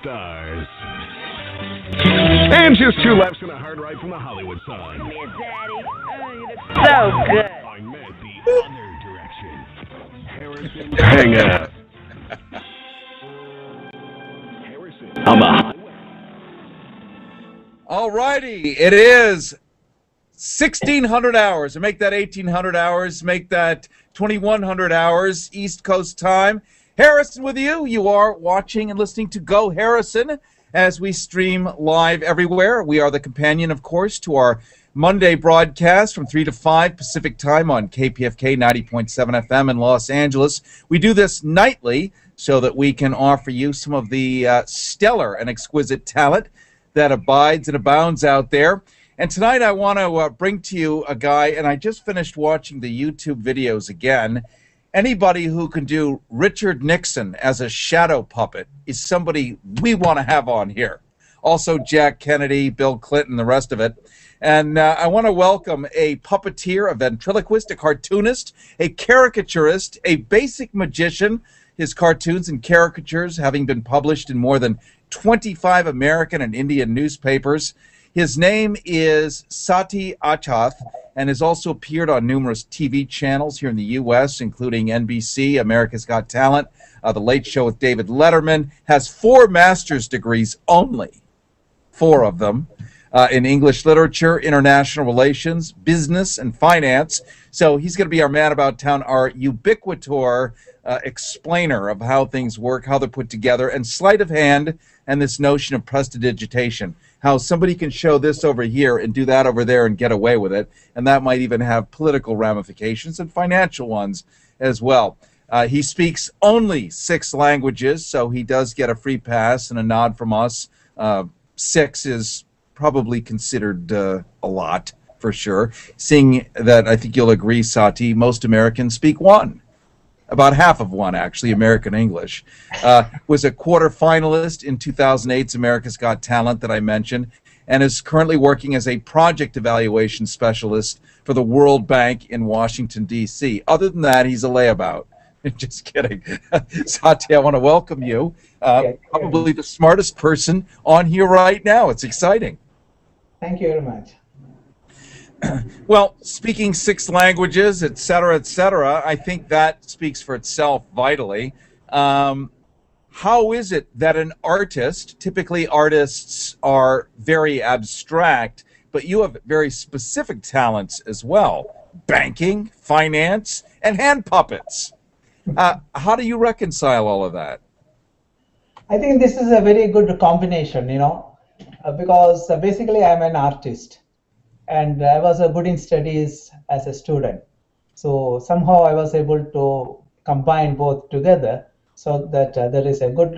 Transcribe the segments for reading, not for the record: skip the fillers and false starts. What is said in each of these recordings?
Stars. And just two lefts and a hard right from the Hollywood Sun. Yeah, Daddy. Oh, you look so good. I meant the other direction. Harrison. Hang out. Harrison. On the highway. All righty, it is 1,600 hours. And make that 1,800 hours. Make that 2,100 hours East Coast time. Harrison with you. You are watching and listening to Go Harrison as we stream live everywhere. We are the companion, of course, to our Monday broadcast from 3 to 5 Pacific time on KPFK 90.7 FM in Los Angeles. We do this nightly so that we can offer you some of the stellar and exquisite talent that abides and abounds out there. And tonight I want to bring to you a guy, and I just finished watching the YouTube videos again. Anybody who can do Richard Nixon as a shadow puppet is somebody we want to have on here. Also Jack Kennedy, Bill Clinton, the rest of it. And I want to welcome a puppeteer, a ventriloquist, a cartoonist, a caricaturist, a basic magician, his cartoons and caricatures having been published in more than 25 American and Indian newspapers. His name is Sati Achath and has also appeared on numerous TV channels here in the U.S., including NBC, America's Got Talent, The Late Show with David Letterman, has 4 master's degrees only, 4 of them, in English literature, international relations, business, and finance. So he's going to be our man about town, our ubiquitor explainer of how things work, how they're put together, and sleight of hand, and this notion of prestidigitation, how somebody can show this over here and do that over there and get away with it, and that might even have political ramifications and financial ones as well. He speaks only 6 languages, so he does get a free pass and a nod from us. 6 is probably considered a lot, for sure, seeing that I think you'll agree, Sati, most Americans speak 1. About half of 1, actually, American English. Was a quarter-finalist in 2008's America's Got Talent that I mentioned, and is currently working as a project evaluation specialist for the World Bank in Washington, D.C. Other than that, he's a layabout. Just kidding. Sati, I want to welcome you. Probably the smartest person on here right now. It's exciting. Thank you very much. Well, speaking 6 languages, et cetera, I think that speaks for itself vitally. How is it that an artist, typically artists are very abstract, but you have very specific talents as well, banking, finance, and hand puppets. How do you reconcile all of that? I think this is a very good combination, because basically I'm an artist. And I was good in studies as a student. So somehow I was able to combine both together so that there is a good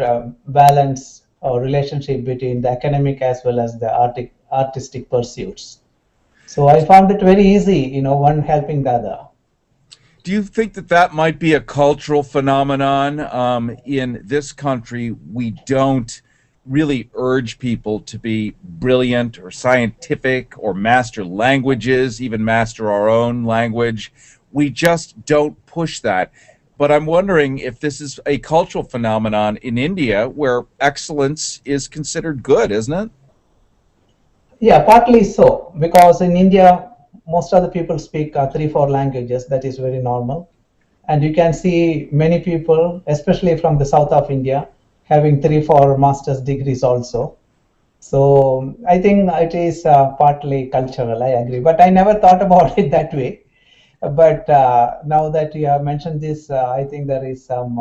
balance or relationship between the academic as well as the artistic pursuits. So I found it very easy, one helping the other. Do you think that that might be a cultural phenomenon? In this country, we don't really urge people to be brilliant or scientific or master languages, even master our own language. We just don't push that. But I'm wondering if this is a cultural phenomenon in India where excellence is considered good, isn't it? Yeah, partly so, because in India, most of the people speak 3-4 languages. That is very normal. And you can see many people, especially from the south of India, having 3-4 master's degrees also. So I think it is partly cultural, I agree. But I never thought about it that way. But now that you have mentioned this, I think there is some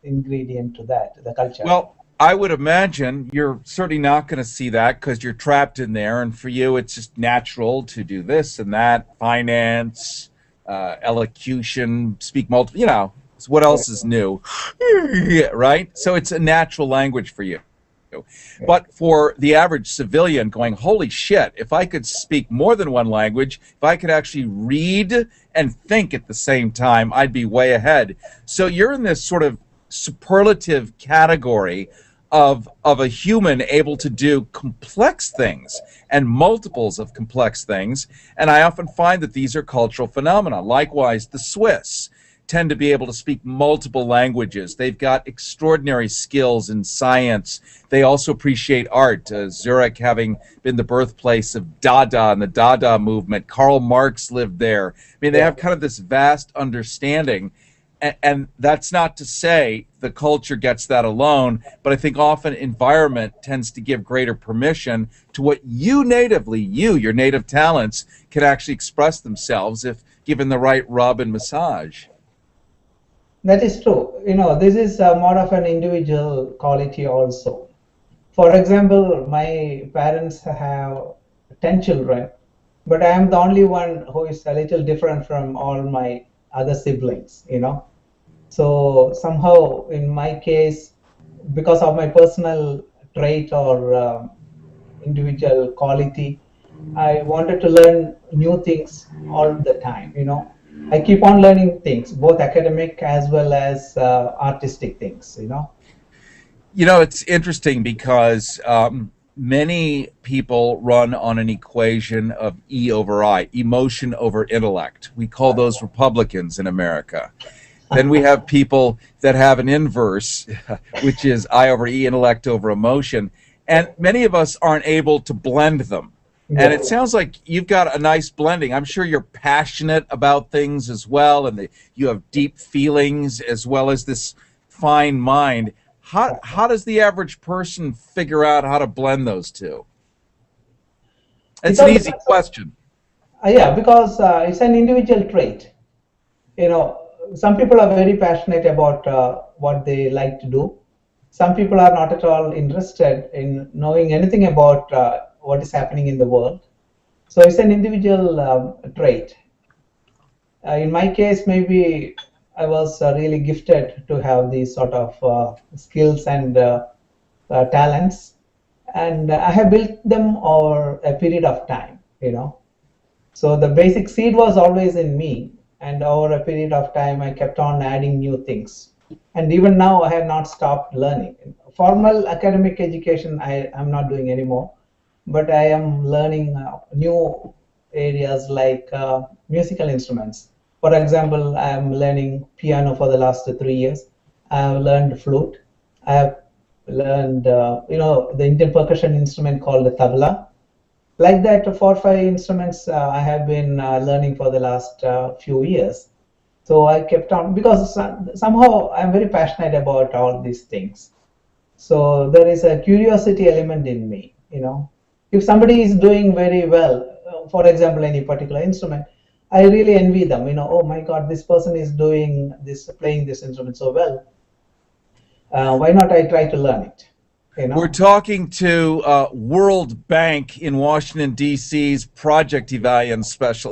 ingredient to that, the culture. Well, I would imagine you're certainly not going to see that because you're trapped in there. And for you, it's just natural to do this and that, finance, elocution, speak multiple, So what else is new, right? So it's a natural language for you. But for the average civilian going, holy shit, if I could speak more than 1 language, if I could actually read and think at the same time, I'd be way ahead. So you're in this sort of superlative category of a human able to do complex things and multiples of complex things. And I often find that these are cultural phenomena. Likewise, the Swiss. tend to be able to speak multiple languages. They've got extraordinary skills in science. They also appreciate art. Zurich having been the birthplace of Dada and the Dada movement. Karl Marx lived there. I mean, they have kind of this vast understanding. And that's not to say the culture gets that alone, but I think often environment tends to give greater permission to what you natively, your native talents, can actually express themselves if given the right rub and massage. That is true. This is more of an individual quality also. For example, my parents have 10 children, but I am the only one who is a little different from all my other siblings, So somehow in my case, because of my personal trait or individual quality, I wanted to learn new things all the time, I keep on learning things, both academic as well as artistic things, It's interesting because many people run on an equation of E over I, emotion over intellect. We call those Republicans in America. Then we have people that have an inverse, which is I over E, intellect over emotion. And many of us aren't able to blend them. And it sounds like you've got a nice blending. I'm sure you're passionate about things as well, and you have deep feelings as well as this fine mind. How does the average person figure out how to blend those two? It's an easy question. Yeah, because it's an individual trait. Some people are very passionate about what they like to do. Some people are not at all interested in knowing anything about what is happening in the world. So it's an individual trait. In my case, maybe I was really gifted to have these sort of skills and talents, and I have built them over a period of time, So the basic seed was always in me, and over a period of time, I kept on adding new things. And even now, I have not stopped learning. Formal academic education, I am not doing anymore, but I am learning new areas like musical instruments. For example, I am learning piano for the last 3 years. I have learned flute. I have learned, the Indian percussion instrument called the tabla. Like that, 4 or 5 instruments I have been learning for the last few years. So I kept on, because somehow I'm very passionate about all these things. So there is a curiosity element in me, If somebody is doing very well, for example, any particular instrument, I really envy them, oh my God, this person is doing this, playing this instrument so well. Why not I try to learn it? We're talking to World Bank in Washington, D.C.'s project evaluation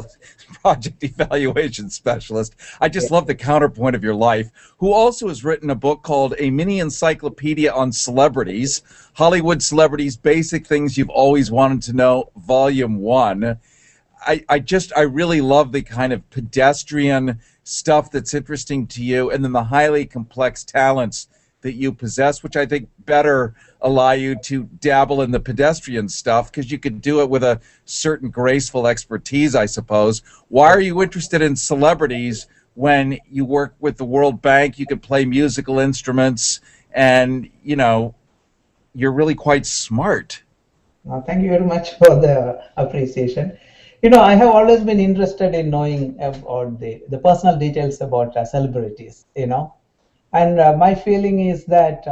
specialist. I just love the counterpoint of your life, who also has written a book called A Mini Encyclopedia on Celebrities, Hollywood Celebrities, Basic Things You've Always Wanted to Know, Volume 1. I really love the kind of pedestrian stuff that's interesting to you, and then the highly complex talents that you possess, which I think better allow you to dabble in the pedestrian stuff because you could do it with a certain graceful expertise, I suppose. Why are you interested in celebrities when you work with the World Bank? You can play musical instruments, and you're really quite smart. Thank you very much for the appreciation. I have always been interested in knowing about the personal details about celebrities, And my feeling is that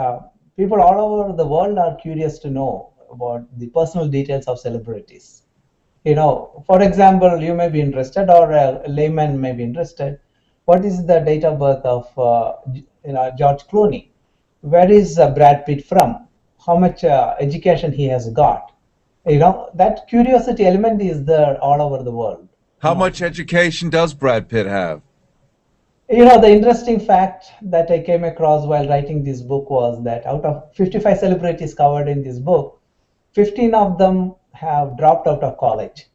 people all over the world are curious to know about the personal details of celebrities. For example, you may be interested, or a layman may be interested. What is the date of birth of George Clooney? Where is Brad Pitt from? How much education he has got? That curiosity element is there all over the world. How much education does Brad Pitt have? The interesting fact that I came across while writing this book was that out of 55 celebrities covered in this book, 15 of them have dropped out of college.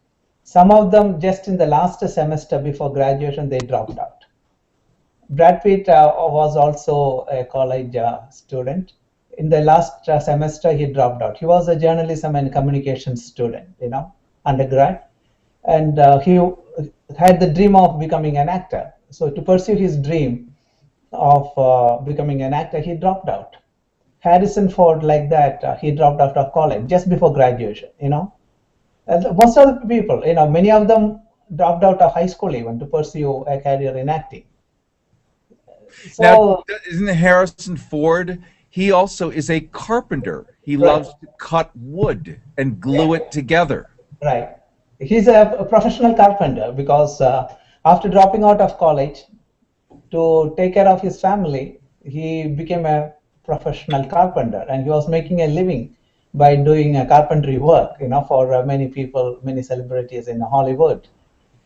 Some of them just in the last semester before graduation, they dropped out. Brad Pitt was also a college student. In the last semester, he dropped out. He was a journalism and communications student, undergrad. And he had the dream of becoming an actor. So to pursue his dream of becoming an actor, he dropped out. Harrison Ford, like that, he dropped out of college just before graduation, And most of the people, many of them dropped out of high school even to pursue a career in acting. Now, So, isn't Harrison Ford? He also is a carpenter. He Right. loves to cut wood and glue it together. right. He's a professional carpenter because after dropping out of college to take care of his family, he became a professional carpenter and he was making a living by doing carpentry work, for many people, many celebrities in Hollywood.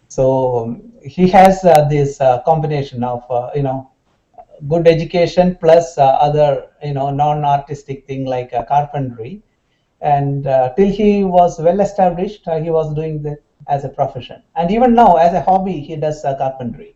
So he has this combination of, good education plus other, non-artistic thing like carpentry. And till he was well established, he was doing that as a profession. And even now, as a hobby, he does carpentry.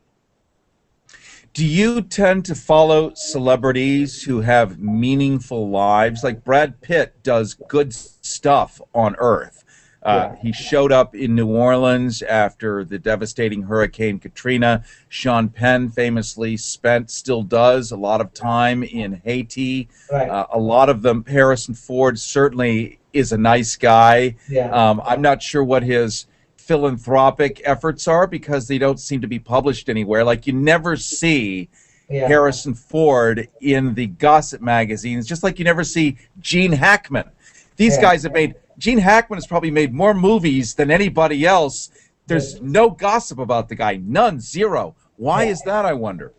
Do you tend to follow celebrities who have meaningful lives? Like Brad Pitt does good stuff on Earth. Yeah. He showed up in New Orleans after the devastating Hurricane Katrina. Sean Penn famously still does a lot of time in Haiti. Right. A lot of them, Harrison Ford certainly is a nice guy. Yeah. I'm not sure what his philanthropic efforts are because they don't seem to be published anywhere. Like you never see Yeah. Harrison Ford in the gossip magazines, just like you never see Gene Hackman. These Yeah. guys have made, Gene Hackman has probably made more movies than anybody else. There's no gossip about the guy, none, zero. Why is that, I wonder?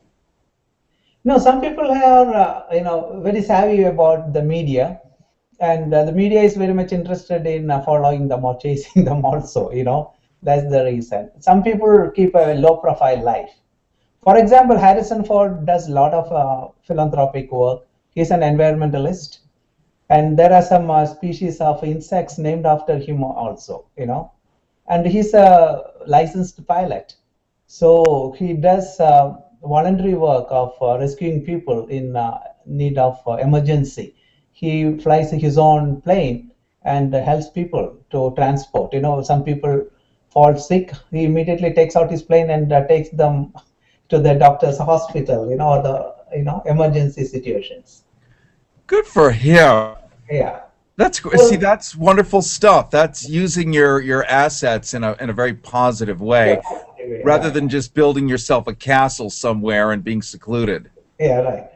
No, some people are, very savvy about the media, and the media is very much interested in following them or chasing them also, That's the reason. Some people keep a low-profile life. For example, Harrison Ford does a lot of philanthropic work. He's an environmentalist, and there are some species of insects named after him also, And he's a licensed pilot, so he does voluntary work of rescuing people in need of emergency. He flies his own plane and helps people to transport. Some people fall sick, he immediately takes out his plane and takes them to the doctor's hospital, or the emergency situations. Good for him. Yeah. That's see, that's wonderful stuff. That's using your assets in a very positive way, rather than just building yourself a castle somewhere and being secluded. Yeah, right.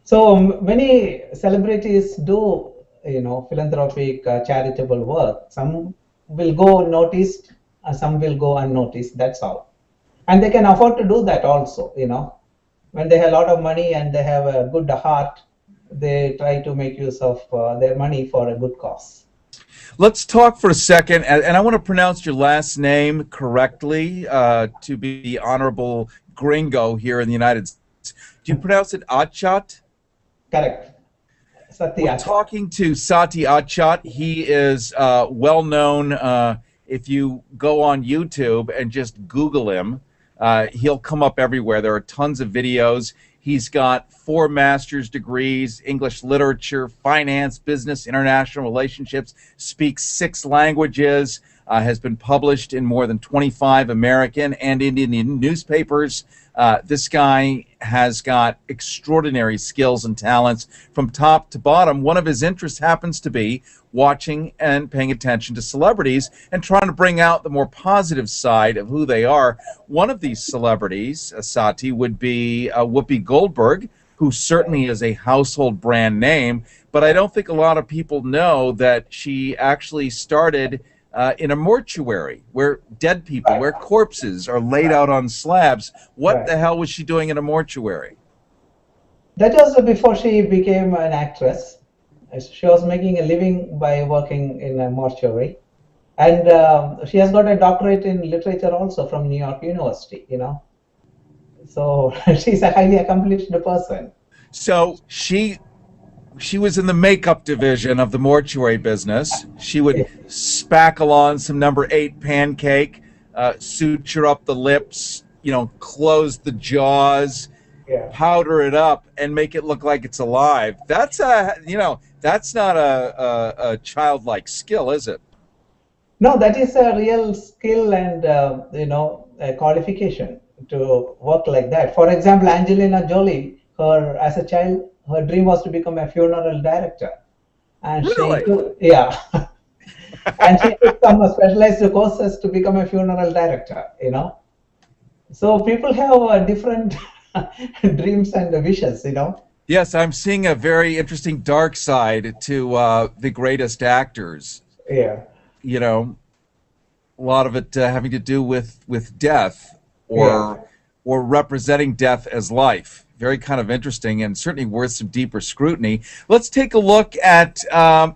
So many celebrities do, philanthropic, charitable work. Some will go noticed, some will go unnoticed. That's all, and they can afford to do that also. When they have a lot of money and they have a good heart, they try to make use of their money for a good cause. Let's talk for a second, and I want to pronounce your last name correctly to be the honorable gringo here in the United States. Do you pronounce it Achath? Correct. Sati We're Achath. talking to Sati Achath. He is well known. If you go on YouTube and just Google him, he'll come up everywhere. There are tons of videos. He's got 4 master's degrees, English literature, finance, business, international relationships, speaks 6 languages, has been published in more than 25 American and Indian newspapers. This guy has got extraordinary skills and talents from top to bottom. One of his interests happens to be watching and paying attention to celebrities and trying to bring out the more positive side of who they are. One of these celebrities, Sati, would be Whoopi Goldberg, who certainly is a household brand name, but I don't think a lot of people know that she actually started in a mortuary where dead people, where corpses are laid out on slabs. What the hell was she doing in a mortuary? That was before she became an actress. She was making a living by working in a mortuary. And she has got a doctorate in literature also from New York University, So she's a highly accomplished person. So she was in the makeup division of the mortuary business. She would spackle on some number 8 pancake, suture up the lips, close the jaws, powder it up, and make it look like it's alive. That's that's not a childlike skill, is it? No, that is a real skill and a qualification to work like that. For example, Angelina Jolie, as a child, her dream was to become a funeral director, and Really? yeah, and she took some specialized courses to become a funeral director. So people have different dreams and wishes. Yes, I'm seeing a very interesting dark side to the greatest actors. Yeah, You know, a lot of it having to do with death yeah, or representing death as life. Very kind of interesting and certainly worth some deeper scrutiny. Let's take a look at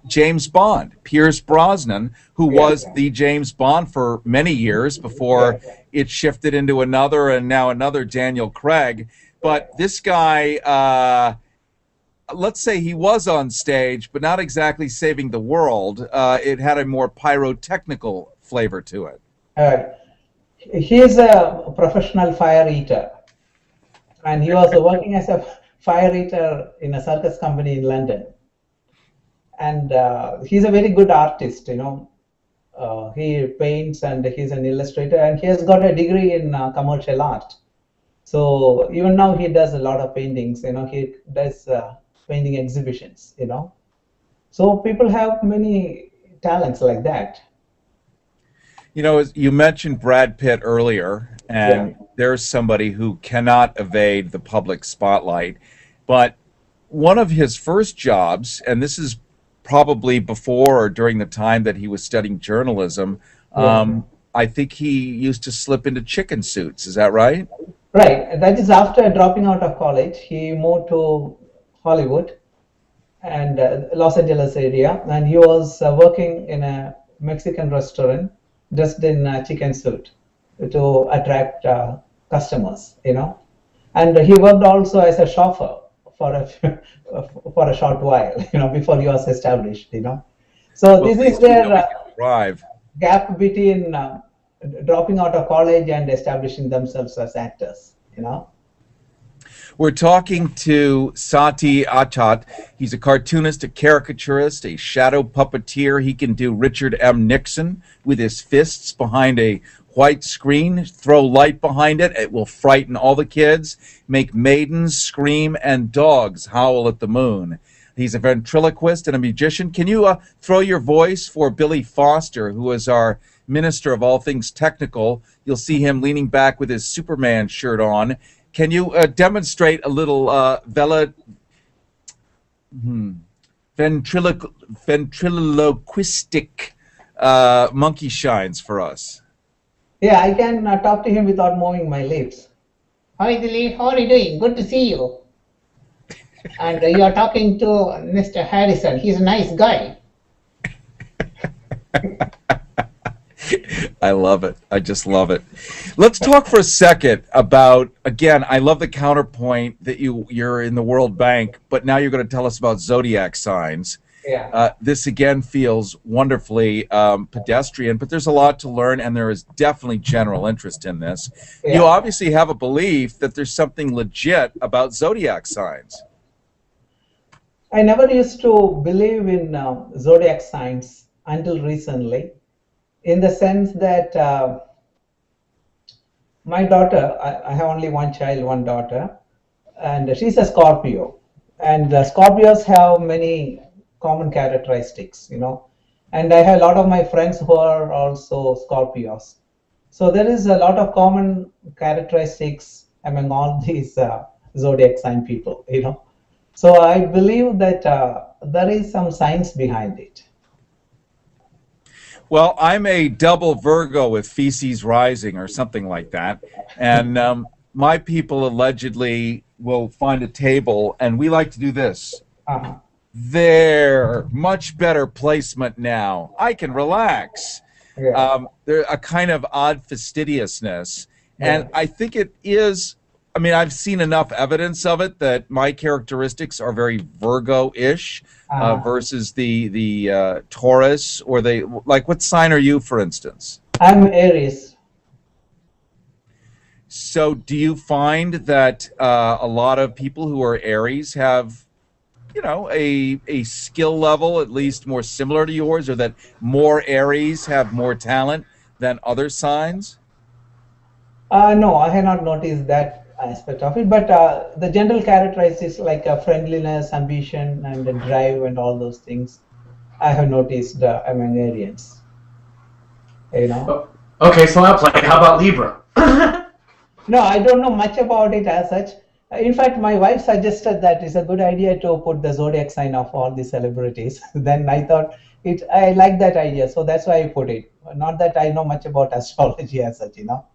James Bond, Pierce Brosnan, who yeah, was the James Bond for many years before yeah. it shifted into another and now another Daniel Craig. But this guy, let's say he was on stage, but not exactly saving the world. It had a more pyrotechnical flavor to it. Uh, he is a professional fire eater, and he was working as a fire eater in a circus company in London. And he's a very good artist. He paints and he's an illustrator, and he has got a degree in commercial art. So even now he does a lot of paintings. He does painting exhibitions. So people have many talents like that. As you mentioned Brad Pitt earlier, Yeah. and there's somebody who cannot evade the public spotlight. But one of his first jobs, and this is probably before or during the time that he was studying journalism, Yeah. I think he used to slip into chicken suits. Is that right? Right. That is after dropping out of college, he moved to Hollywood and Los Angeles area, and he was working in a Mexican restaurant dressed in a chicken suit to attract customers. And he worked also as a chauffeur for a for a short while, before he was established. So Well, this at is least we know their he can drive. gap between dropping out of college and establishing themselves as actors. We're talking to Sati Achath. He's a cartoonist, a caricaturist, a shadow puppeteer. He can do Richard M. Nixon with his fists behind a white screen, throw light behind it. It will frighten all the kids, make maidens scream, and dogs howl at the moon. He's a ventriloquist and a musician. Can you throw your voice for Billy Foster, who is our minister of all things technical? You'll see him leaning back with his Superman shirt on. Can you demonstrate a little ventriloquistic monkey shines for us? Yeah, I can talk to him without moving my lips. Hi Dilip, how are you doing? Good to see you. And you are talking to Mr. Harrison. He's a nice guy. I love it. I just love it. Let's talk for a second about, again, I love the counterpoint that you're in the World Bank, but now you're going to tell us about zodiac signs. Yeah. This again feels wonderfully pedestrian, but there's a lot to learn, and there is definitely general interest in this. Yeah. You obviously have a belief that there's something legit about zodiac signs. I never used to believe in zodiac signs until recently, in the sense that my daughter, I have only one child, one daughter, and she's a Scorpio. And Scorpios have many common characteristics. And I have a lot of my friends who are also Scorpios. So there is a lot of common characteristics among all these zodiac sign people. So I believe that there is some science behind it. Well, I'm a double Virgo with feces rising or something like that. And my people allegedly will find a table, and we like to do this. Uh-huh. There, much better placement now. I can relax. Yeah. There's a kind of odd fastidiousness. And Yeah. I think it is, I mean, I've seen enough evidence of it that my characteristics are very Virgo-ish versus the Taurus, or like, what sign are you, for instance? I'm Aries. So do you find that a lot of people who are Aries have, a skill level at least more similar to yours, or that more Aries have more talent than other signs? No, I have not noticed that aspect of it, but the general characteristics like friendliness, ambition, and drive, and all those things, I have noticed among Aryans. You know. Oh, okay, so I'll play. How about Libra? No, I don't know much about it as such. In fact, my wife suggested that it's a good idea to put the zodiac sign of all the celebrities. Then I thought I like that idea, so that's why I put it. Not that I know much about astrology as such, you know.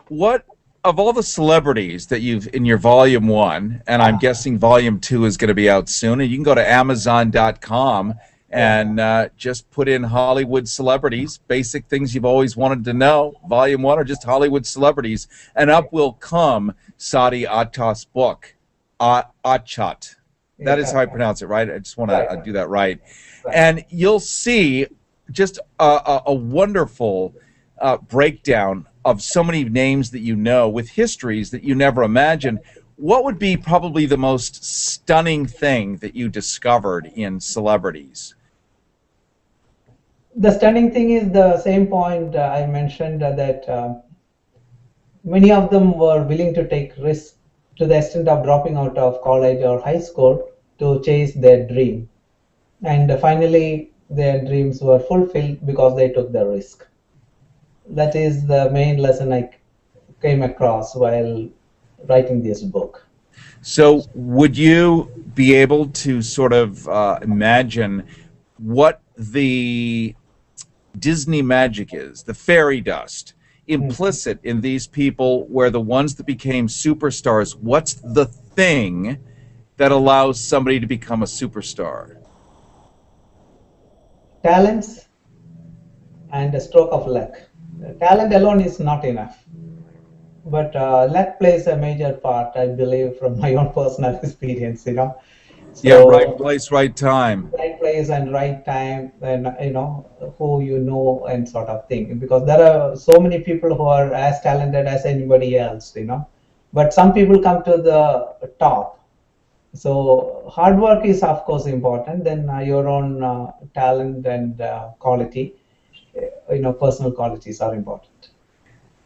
What of all the celebrities that you've in your volume 1, and I'm guessing volume 2 is going to be out soon, and you can go to Amazon.com and just put in Hollywood celebrities, basic things you've always wanted to know. Volume 1 or just Hollywood celebrities, and up will come Sati Achath's book, Achath. That is how I pronounce it, right? I just want to do that right. And you'll see just a wonderful breakdown of so many names that you know with histories that you never imagined. What would be probably the most stunning thing that you discovered in celebrities? The stunning thing is the same point I mentioned that many of them were willing to take risks to the extent of dropping out of college or high school to chase their dream. And finally, their dreams were fulfilled because they took the risk. That is the main lesson I came across while writing this book. So would you be able to sort of imagine what the Disney magic is, the fairy dust, implicit in these people, where the ones that became superstars, what's the thing that allows somebody to become a superstar? Talents and a stroke of luck. Talent alone is not enough, but luck plays a major part, I believe, from my own personal experience, you know. So, yeah, right place, right time. Right place and right time, and you know who you know and sort of thing. Because there are so many people who are as talented as anybody else, you know. But some people come to the top. So hard work is of course important. Then your own talent and quality, you know, personal qualities are important.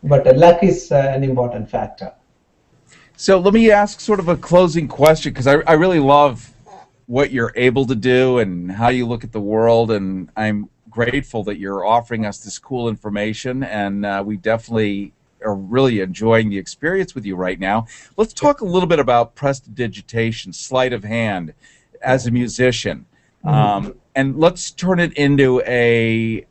But luck is an important factor. So let me ask sort of a closing question, because I really love what you're able to do and how you look at the world, and I'm grateful that you're offering us this cool information, and we definitely are really enjoying the experience with you right now. Let's talk a little bit about prestidigitation, sleight of hand, as a musician, and let's turn it into a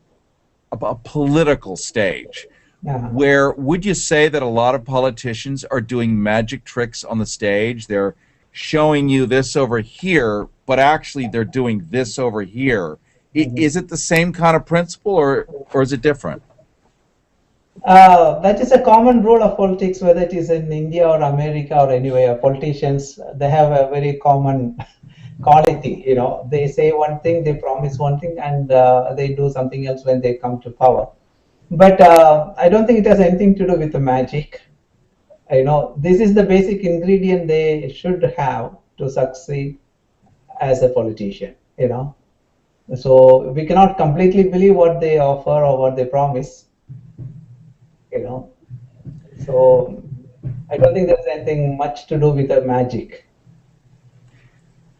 political stage. Where would you say that a lot of politicians are doing magic tricks on the stage? They're showing you this over here, but actually they're doing this over here. Is it the same kind of principle, or is it different? That is a common rule of politics, whether it is in India or America or anywhere. Politicians, they have a very common quality. You know, they say one thing, they promise one thing, and they do something else when they come to power. But I don't think it has anything to do with the magic. You know, this is the basic ingredient they should have to succeed as a politician, you know. So we cannot completely believe what they offer or what they promise, you know. So I don't think there's anything much to do with the magic.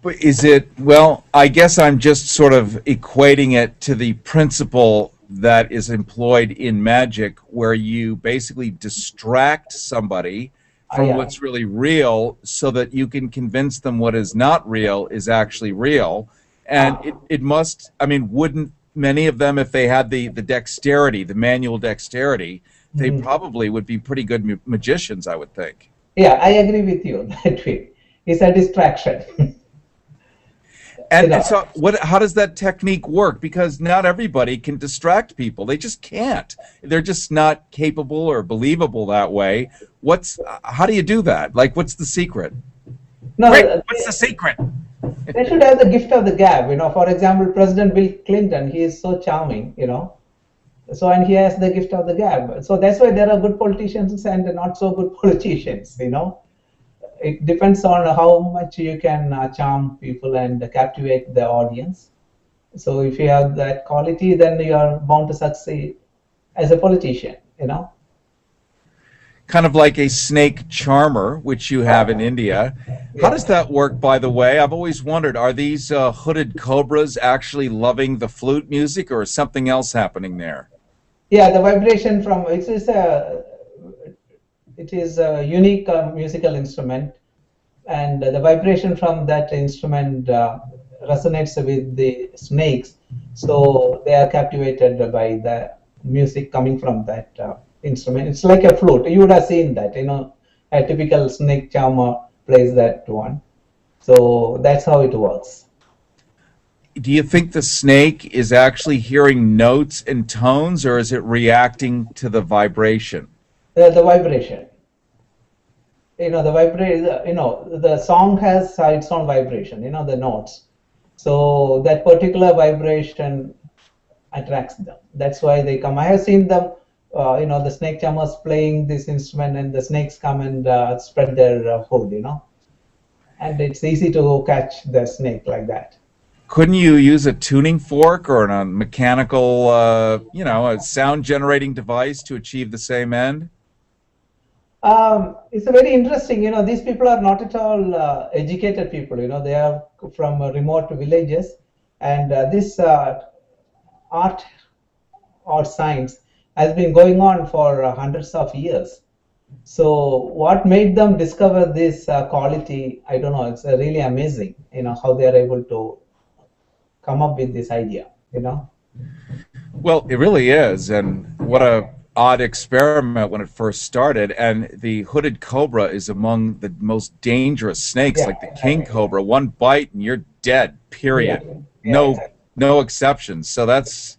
But is it, well, I guess I'm just sort of equating it to the principle that is employed in magic, where you basically distract somebody from what's really real, so that you can convince them what is not real is actually real. And it must, I mean, wouldn't many of them, if they had the dexterity, the manual dexterity, they probably would be pretty good magicians, I would think. Yeah, I agree with you that way. It's a distraction. And so, how does that technique work? Because not everybody can distract people. They just can't. They're just not capable or believable that way. How do you do that? Like, what's the secret? No, what's the secret? They should have the gift of the gab. You know, for example, President Bill Clinton, he is so charming, you know. So, and he has the gift of the gab. So that's why there are good politicians and not so good politicians, you know. It depends on how much you can charm people and captivate the audience. So if you have that quality, then you are bound to succeed as a politician. you know. Kind of like a snake charmer, which you have in India. How does that work, by the way? I've always wondered, are these hooded cobras actually loving the flute music, or is something else happening there? Yeah, the vibration from it is a unique musical instrument, and the vibration from that instrument resonates with the snakes, so they are captivated by the music coming from that instrument. It's like a flute. You would have seen that, you know, a typical snake charmer plays that one. So that's how it works. Do you think the snake is actually hearing notes and tones, or is it reacting to the vibration? The vibration. You know, the song has its own vibration, you know, the notes. So that particular vibration attracts them. That's why they come. I have seen them, you know, the snake charmers playing this instrument, and the snakes come and spread their hood, you know. And it's easy to catch the snake like that. Couldn't you use a tuning fork or a mechanical, you know, a sound generating device to achieve the same end? It's a very interesting, you know, these people are not at all educated people, you know, they are from remote villages, and this art or science has been going on for hundreds of years. So what made them discover this quality, I don't know, it's really amazing, you know, how they are able to come up with this idea, you know. Well, it really is, and what a odd experiment when it first started. And the hooded cobra is among the most dangerous snakes, like the king cobra. One bite and you're dead, period. No exceptions. So it's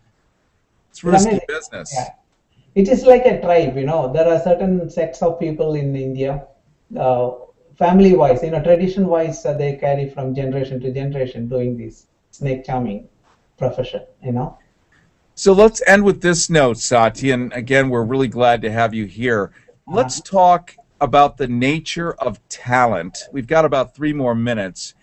risky business. Yeah. It is like a tribe, you know. There are certain sects of people in India, family-wise, you know, tradition-wise, they carry from generation to generation doing this snake charming profession, you know. So let's end with this note, Sati, and again, we're really glad to have you here. Let's talk about the nature of talent. We've got about 3 more minutes.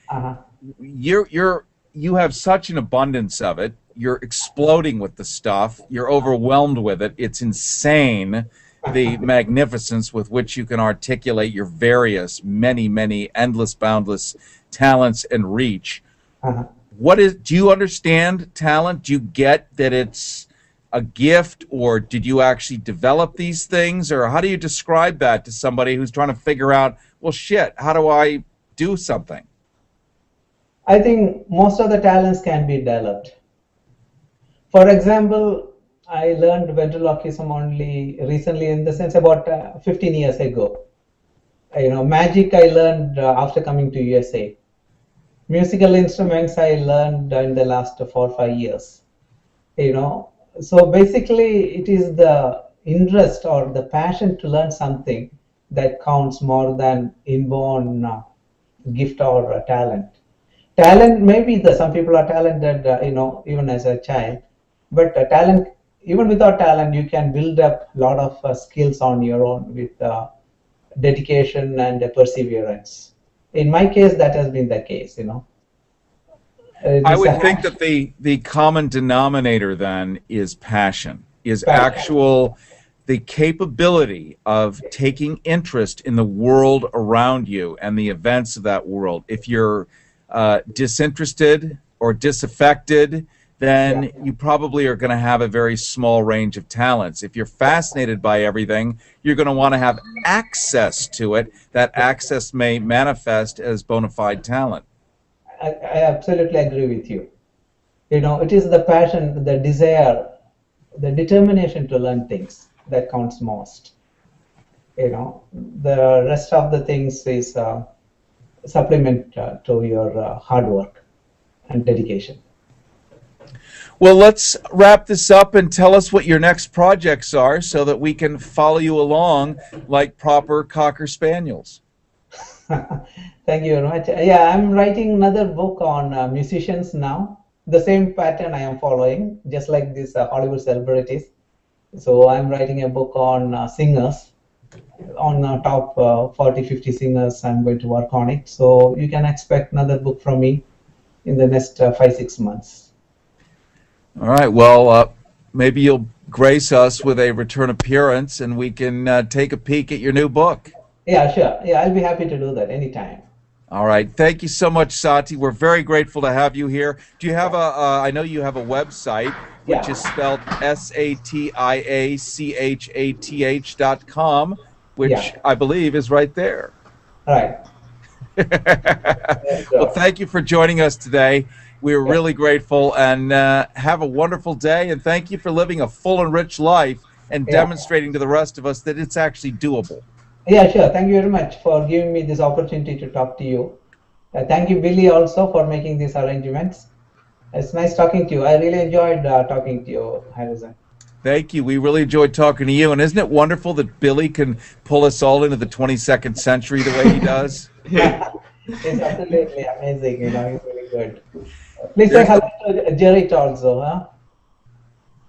You have such an abundance of it. You're exploding with the stuff. You're overwhelmed with it. It's insane, the magnificence with which you can articulate your various, many, endless, boundless talents and reach. Do you understand talent? Do you get that it's a gift, or did you actually develop these things, or how do you describe that to somebody who's trying to figure out, well, shit, how do I do something? I think most of the talents can be developed. For example, I learned ventriloquism only recently, in the sense about 15 years ago. You know, magic I learned after coming to USA. Musical instruments I learned in the last 4 or 5 years, you know. So basically it is the interest or the passion to learn something that counts more than inborn gift or talent. Talent, maybe some people are talented, you know, even as a child, but talent, even without talent, you can build up a lot of skills on your own with dedication and perseverance. In my case, that has been the case, you know. I would think that the common denominator then is passion, is the capability of taking interest in the world around you and the events of that world. If you're disinterested or disaffected, then you probably are going to have a very small range of talents. If you're fascinated by everything, you're going to want to have access to it. That access may manifest as bona fide talent. I absolutely agree with you. You know, it is the passion, the desire, the determination to learn things that counts most. You know, the rest of the things is supplement to your hard work and dedication. Well, let's wrap this up and tell us what your next projects are so that we can follow you along like proper Cocker Spaniels. Thank you very much. Yeah, I'm writing another book on musicians now. The same pattern I am following, just like these Hollywood celebrities. So I'm writing a book on singers, on top 40, 50 singers. I'm going to work on it. So you can expect another book from me in the next 5, 6 months. All right. Well, maybe you'll grace us with a return appearance and we can take a peek at your new book. Yeah, sure. Yeah, I'll be happy to do that anytime. All right. Thank you so much, Sati. We're very grateful to have you here. Do you have I know you have a website, which is spelled SatiAchathh.com, which I believe is right there. All right. Well, thank you for joining us today. We're really grateful, and have a wonderful day, and thank you for living a full and rich life and demonstrating to the rest of us that it's actually doable. Yeah, sure. Thank you very much for giving me this opportunity to talk to you. Thank you, Billy, also for making these arrangements. It's nice talking to you. I really enjoyed talking to you, Harrison. Thank you. We really enjoyed talking to you. And isn't it wonderful that Billy can pull us all into the 22nd century the way he does? It's absolutely amazing. You know, he's really good. Please say hello to Jared also, huh?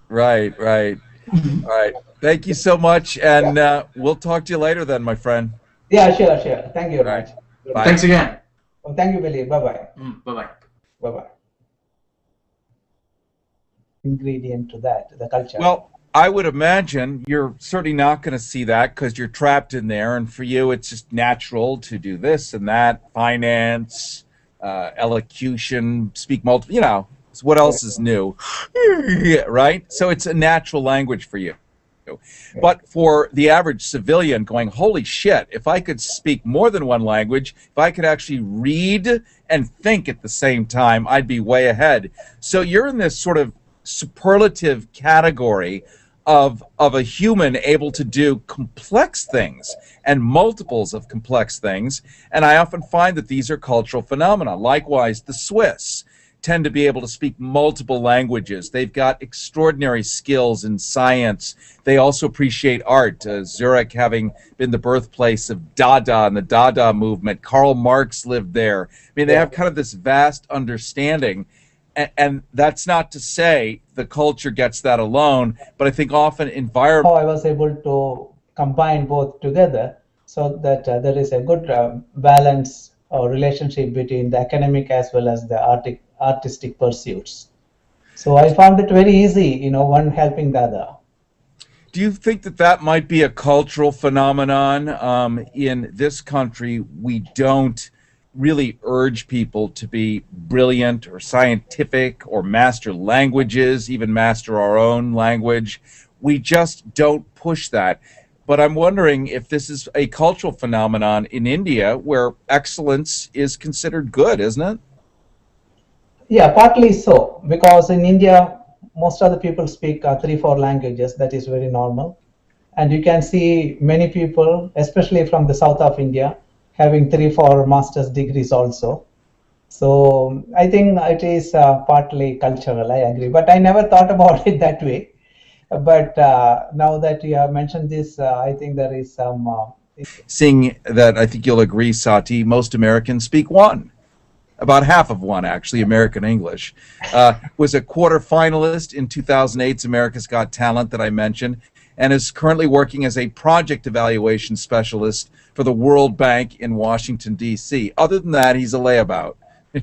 Right, right. All right. Thank you so much, and we'll talk to you later then, my friend. Yeah, sure, sure. Thank you very much. Bye. Thanks again. Well, thank you, Billy. Bye-bye. Bye-bye. Bye-bye. Ingredient to that, the culture. Well, I would imagine you're certainly not going to see that because you're trapped in there, and for you it's just natural to do this and that, finance, elocution, speak multiple, you know, so what else is new, right? So it's a natural language for you. But for the average civilian going, holy shit, if I could speak more than one language, if I could actually read and think at the same time, I'd be way ahead. So you're in this sort of superlative category of a human able to do complex things and multiples of complex things. And I often find that these are cultural phenomena. Likewise, the Swiss tend to be able to speak multiple languages. They've got extraordinary skills in science. They also appreciate art. Zurich having been the birthplace of Dada and the Dada movement. Karl Marx lived there. I mean, they have kind of this vast understanding. And that's not to say the culture gets that alone, but I think often environment. I was able to combine both together so that there is a good balance or relationship between the academic as well as the artistic pursuits. So I found it very easy, you know, one helping the other. Do you think that that might be a cultural phenomenon? In this country, we don't really urge people to be brilliant or scientific or master languages, even master our own language. We just don't push that. But I'm wondering if this is a cultural phenomenon in India where excellence is considered good, isn't it? Yeah, partly so, because in India, most of the people speak 3-4 languages. That is very normal. And you can see many people, especially from the south of India, having 3-4 master's degrees also. So I think it is partly cultural, I agree. But I never thought about it that way. But now that you have mentioned this, I think there is some... Seeing that, I think you'll agree, Sati, most Americans speak one. About half of one, actually, American English. Was a quarter finalist in 2008's America's Got Talent that I mentioned, and is currently working as a project evaluation specialist for the World Bank in Washington, D.C. Other than that, he's a layabout.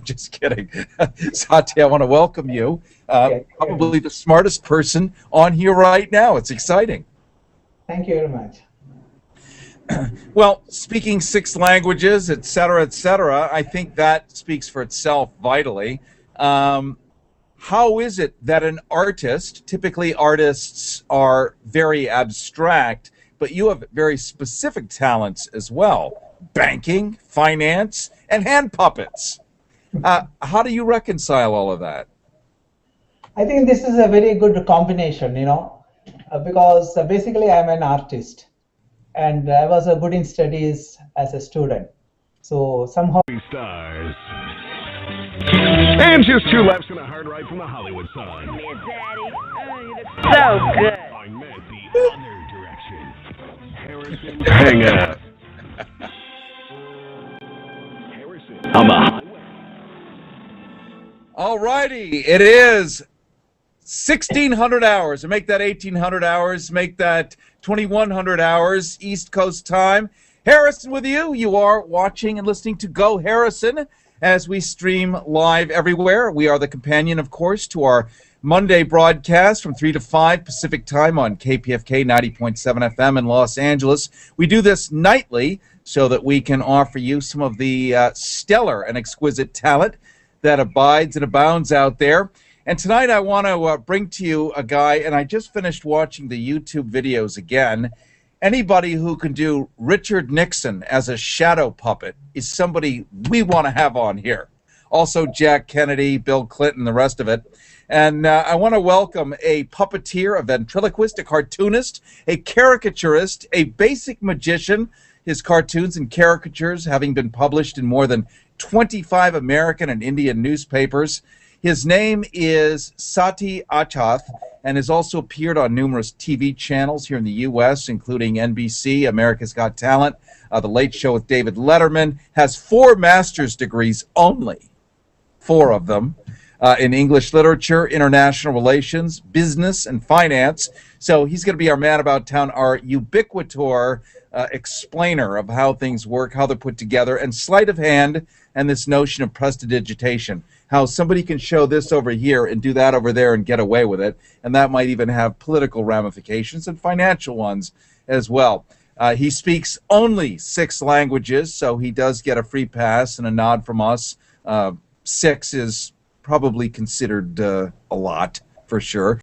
Just kidding. Sati, I want to welcome you. Probably the smartest person on here right now. It's exciting. Thank you very much. Well, speaking 6 languages, et cetera, I think that speaks for itself vitally. How is it that an artist, typically artists are very abstract, but you have very specific talents as well, banking, finance, and hand puppets. How do you reconcile all of that? I think this is a very good combination, you know, because basically I'm an artist and I was good in studies as a student. So somehow... Stars. And just 2 laps and a hard ride from the Hollywood sign. Me and Daddy. Oh, you look so good. I meant the other direction. Harrison. Hang up. Harrison. On the highway. All righty, it is 1,600 hours. And make that 1,800 hours, make that 2,100 hours, East Coast time. Harrison with you. You are watching and listening to Go Harrison as we stream live everywhere. We are the companion, of course, to our Monday broadcast from 3 to 5 Pacific Time on KPFK 90.7 FM in Los Angeles. We do this nightly so that we can offer you some of the stellar and exquisite talent that abides and abounds out there. And tonight I want to bring to you a guy, and I just finished watching the YouTube videos again. Anybody who can do Richard Nixon as a shadow puppet is somebody we want to have on here. Also Jack Kennedy, Bill Clinton, the rest of it. And I want to welcome a puppeteer, a ventriloquist, a cartoonist, a caricaturist, a basic magician, his cartoons and caricatures having been published in more than 25 American and Indian newspapers. His name is Sati Achath and has also appeared on numerous TV channels here in the U.S., including NBC, America's Got Talent, The Late Show with David Letterman, has 4 master's degrees only, 4 of them, in English literature, international relations, business, and finance. So he's going to be our man about town, our ubiquitor explainer of how things work, how they're put together, and sleight of hand, and this notion of prestidigitation, how somebody can show this over here and do that over there and get away with it, and that might even have political ramifications and financial ones as well. He speaks only 6 languages, so he does get a free pass and a nod from us. 6 is probably considered a lot, for sure.